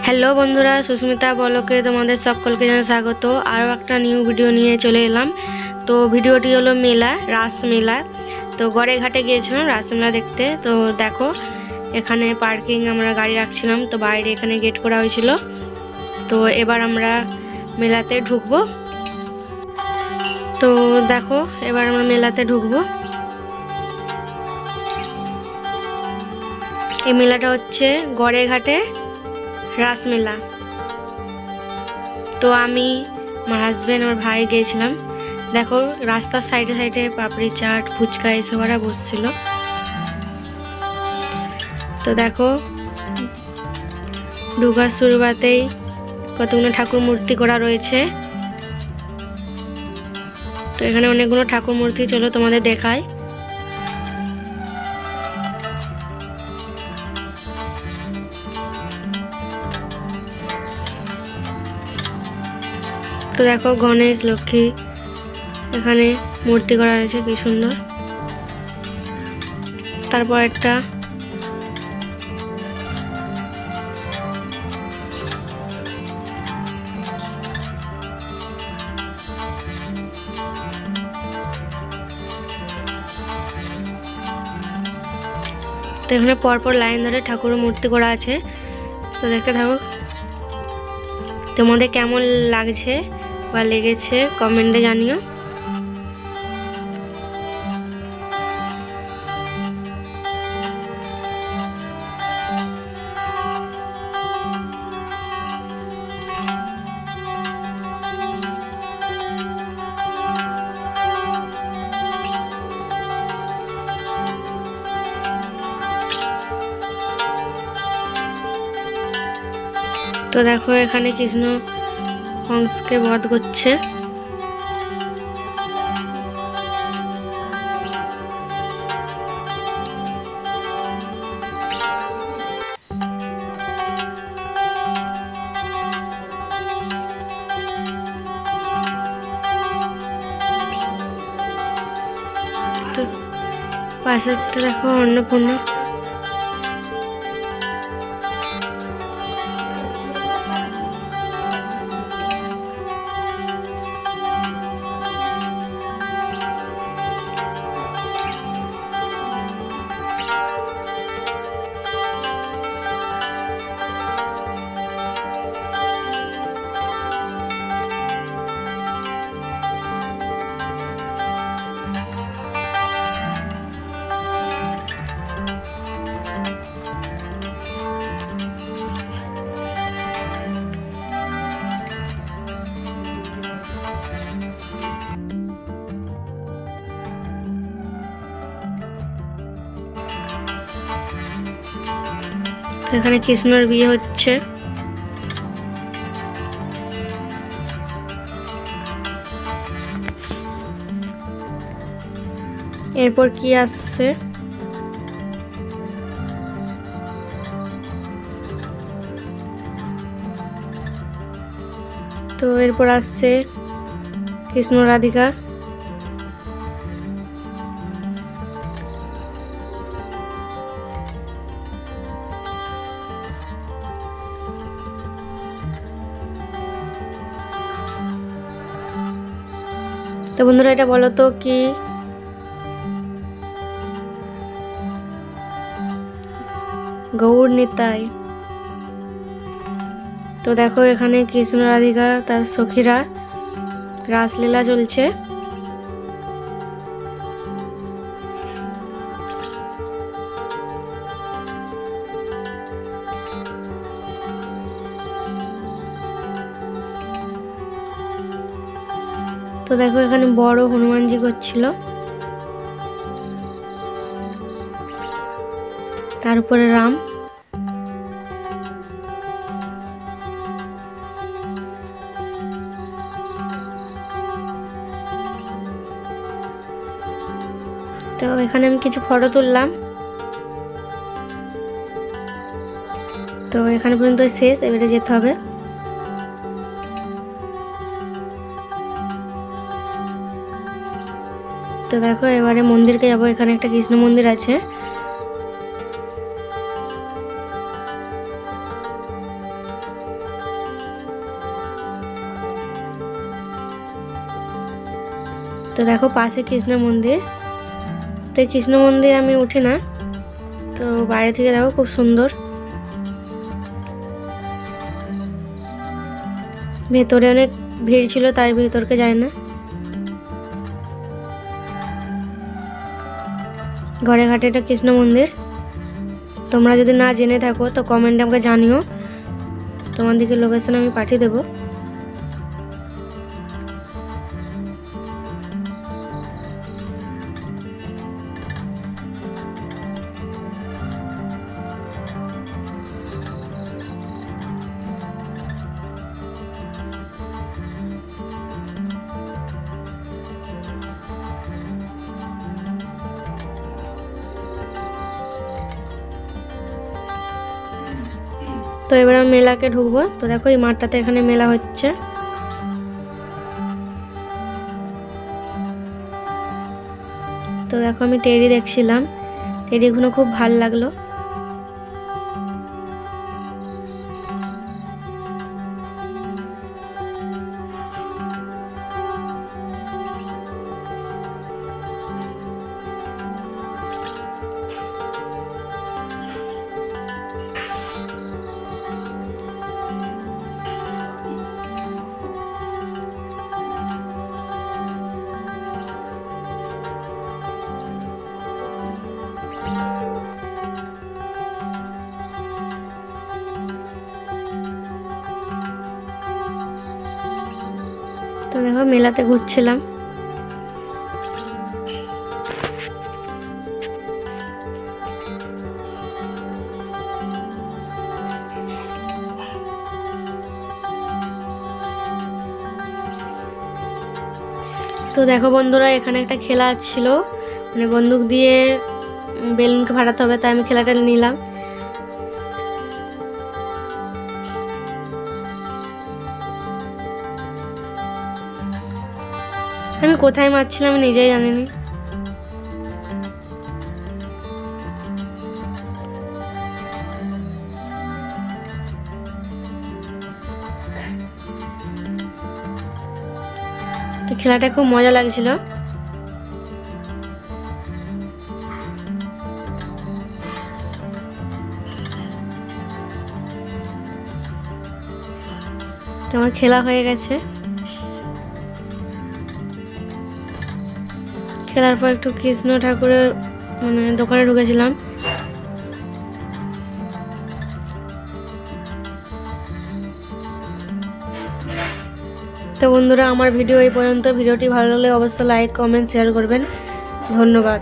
Hello বন্ধুরা, সুস্মিতা ব্লগে তোমাদের সকলকে জানাই স্বাগত। আরও একটা নিউ ভিডিও নিয়ে চলে এলাম। তো ভিডিওটি হলো মেলা, রাস মেলা। তো গড়ে ঘাটে গিয়েছিলাম রাস মেলা দেখতে। তো দেখো এখানে পার্কিং আমরা গাড়ি রাখছিলাম, তো বাইরে এখানে গেট করা হয়েছিল। তো এবার আমরা মেলাতে ঢুকবো। তো দেখো এবার আমরা মেলাতে ঢুকবো। এই মেলাটা হচ্ছে গড়ে ঘাটে রাস মেলা। তো আমি, আমার হাজব্যান্ড, আমার ভাই গিয়েছিলাম। দেখো রাস্তার সাইডে সাইডে পাপড়ি চাট, ফুচকা এসব ওরা বসছিল। তো দেখো ঢুকার শুরুতেই কতগুলো ঠাকুর মূর্তি করা রয়েছে। তো এখানে অনেকগুলো ঠাকুর মূর্তি, চলো তোমাদের দেখাই। তো দেখো গণেশ, লক্ষ্মী এখানে মূর্তি করা হয়েছে, কি সুন্দর। তারপর একটা তো এখানে পরপর লাইন ধরে ঠাকুরের মূর্তি করা আছে। তো দেখতে থাকো। তোমাদের কেমন লাগছে বা লেগেছে কমেন্টে জানিও। তো দেখো এখানে কৃষ্ণ কংসকে বধ করছে। তো পাশেরটা দেখো অন্নপূর্ণা। এখানে কৃষ্ণর বিয়ে হচ্ছে। এরপর কি আসছে? তো এরপর আসছে কৃষ্ণ রাধিকা। তো বন্ধুরা এটা বলো তো কি? গৌর নিতাই। তো দেখো এখানে কৃষ্ণ রাধিকা তার সখীরা রাসলীলা চলছে। তো দেখো এখানে বড় হনুমানজি করছিল, তার উপরে রাম। তো এখানে আমি কিছু ফটো তুললাম। তো এখানে পর্যন্ত শেষ, এবারে যেতে হবে। তো দেখো এবারে মন্দিরকে যাবো। এখানে একটা কৃষ্ণ মন্দির আছে। তো দেখো পাশে কৃষ্ণ মন্দির। তো কৃষ্ণ মন্দির আমি উঠি না, তো বাইরে থেকে দেখো খুব সুন্দর। ভেতরে অনেক ভিড় ছিল, তাই ভেতরকে যায় না। ঘরে ঘাটে এটা কৃষ্ণ মন্দির। তোমরা যদি না জেনে থাকো তো কমেন্টে আমাকে জানিও, তোমাদেরকে লোকেশন আমি পাঠিয়ে দেবো। তো এবার আমি মেলাকে ঢুকবো। তো দেখো এই মাঠটাতে এখানে মেলা হচ্ছে। তো দেখো আমি টেডি দেখছিলাম, টেডিগুলো খুব ভালো লাগলো। তো দেখো মেলাতে ঘুরছিলাম। তো দেখো বন্ধুরা, এখানে একটা খেলা ছিল, মানে বন্দুক দিয়ে বেলুনকে ফাটাতে হবে, তাই আমি খেলাটা নিলাম। আমি কোথায় মারছিলাম আমি নিজেই জানিনি। তো খেলাটা খুব মজা লাগছিল। তো আমার খেলা হয়ে গেছে। খেলার পর একটু কৃষ্ণ ঠাকুরের মানে দোকানে ঢুকেছিলাম। তো বন্ধুরা, আমার ভিডিও এই পর্যন্ত। ভিডিওটি ভালো লাগলে অবশ্যই লাইক, কমেন্ট, শেয়ার করবেন। ধন্যবাদ।